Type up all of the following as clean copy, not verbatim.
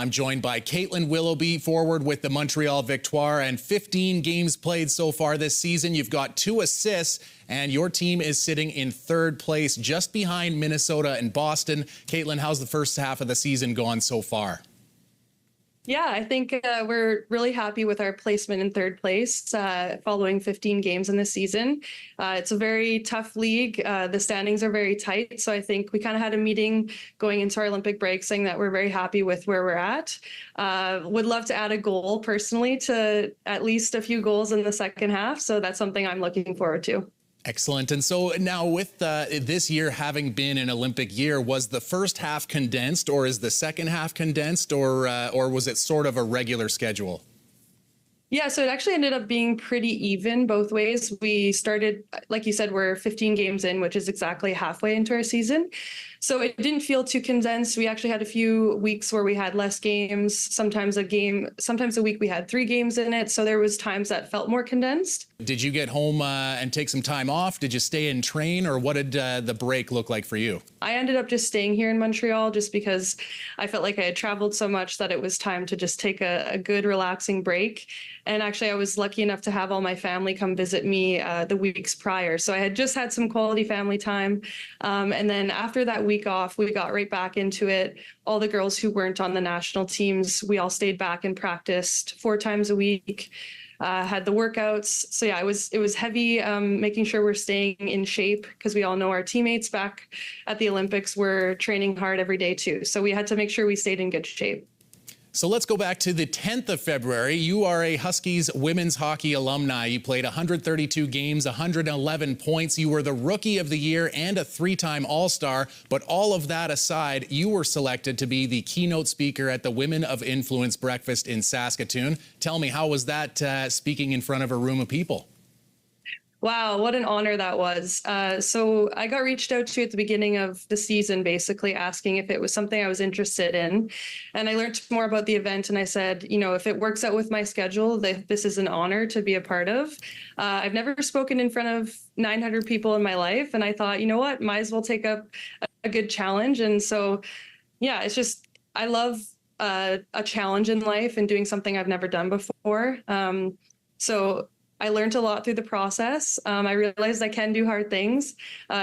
I'm joined by Kaitlin Willoughby, forward with the Montreal Victoire, and 15 games played so far this season. You've got 2 assists, and your team is sitting in 3rd place, just behind Minnesota and Boston. Kaitlin, how's the first half of the season gone so far? Yeah, I think we're really happy with our placement in 3rd place following 15 games in this season. It's a very tough league. The standings are very tight. So I think we kind of had a meeting going into our Olympic break saying that we're very happy with where we're at. Would love to add a goal personally, to at least a few goals in the second half. So that's something I'm looking forward to. Excellent. And so now with this year having been an Olympic year, was the first half condensed, or is the second half condensed, or was it sort of a regular schedule? Yeah, so it actually ended up being pretty even both ways. We started, like you said, we're 15 games in, which is exactly halfway into our season. So it didn't feel too condensed. We actually had a few weeks where we had less games, sometimes a week we had 3 games in it. So there was times that felt more condensed. Did you get home and take some time off? Did you stay and train, or what did the break look like for you? I ended up just staying here in Montreal just because I felt like I had traveled so much that it was time to just take a good relaxing break. And actually, I was lucky enough to have all my family come visit me the weeks prior. So I had just had some quality family time. And then after that week off, we got right back into it. All the girls who weren't on the national teams, we all stayed back and practiced 4 times a week. Had the workouts. So yeah, it was heavy, making sure we're staying in shape, because we all know our teammates back at the Olympics were training hard every day too. So we had to make sure we stayed in good shape. So let's go back to the 10th of February. You are a Huskies women's hockey alumni. You played 132 games, 111 points. You were the Rookie of the Year and a 3-time All-Star. But all of that aside, you were selected to be the keynote speaker at the Women of Influence breakfast in Saskatoon. Tell me, how was that speaking in front of a room of people? Wow, what an honor that was. So I got reached out to at the beginning of the season, basically asking if it was something I was interested in. And I learned more about the event, and I said, you know, if it works out with my schedule, this is an honor to be a part of. I've never spoken in front of 900 people in my life, and I thought, you know what, might as well take up a good challenge. And so, yeah, it's just, I love a challenge in life and doing something I've never done before. So I learned a lot through the process. I realized I can do hard things.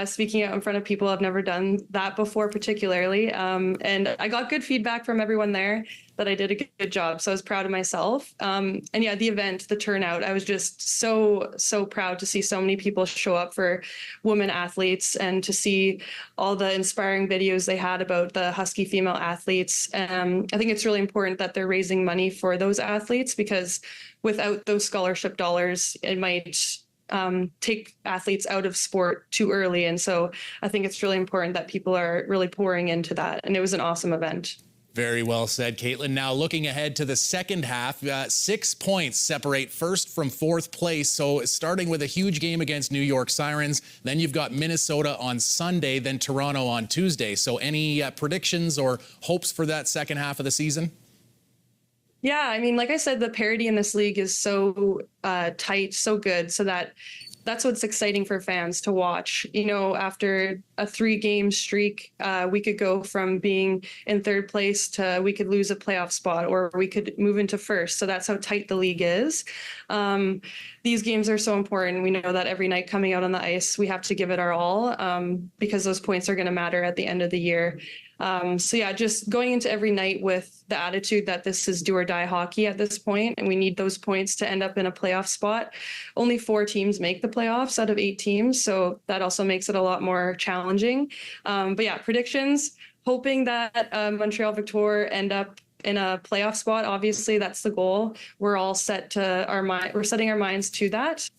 Speaking out in front of people, I've never done that before particularly. And I got good feedback from everyone there that I did a good job. So I was proud of myself. And yeah, the event, the turnout, I was just so proud to see so many people show up for women athletes, and to see all the inspiring videos they had about the Husky female athletes. I think it's really important that they're raising money for those athletes, because without those scholarship dollars, it might take athletes out of sport too early. And so I think it's really important that people are really pouring into that. And it was an awesome event. Very well said, Kaitlin. Now looking ahead to the second half, 6 points separate first from 4th place. So starting with a huge game against New York Sirens, then you've got Minnesota on Sunday, then Toronto on Tuesday. So any predictions or hopes for that second half of the season? Yeah, I mean, like I said, the parity in this league is so tight, so good, so that's what's exciting for fans to watch. You know, after a 3-game streak, we could go from being in 3rd place to we could lose a playoff spot, or we could move into 1st. So that's how tight the league is. These games are so important. We know that every night coming out on the ice, we have to give it our all, because those points are going to matter at the end of the year. So yeah, just going into every night with the attitude that this is do or die hockey at this point, and we need those points to end up in a playoff spot. Only 4 teams make the playoffs out of 8 teams, so that also makes it a lot more challenging. But yeah, predictions, hoping that Montreal Victoire end up in a playoff spot. Obviously, that's the goal. We're all set to we're setting our minds to that.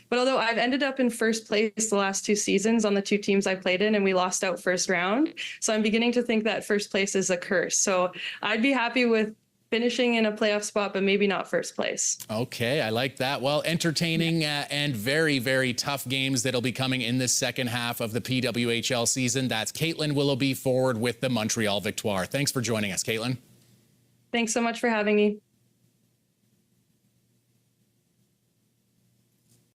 But although I've ended up in 1st place the last 2 seasons on the 2 teams I played in, and we lost out 1st round. So I'm beginning to think that 1st place is a curse. So I'd be happy with finishing in a playoff spot, but maybe not 1st place. Okay, I like that. Well, entertaining and very, very tough games that'll be coming in this second half of the PWHL season. That's Kaitlin Willoughby, forward with the Montreal Victoire. Thanks for joining us, Kaitlin. Thanks so much for having me.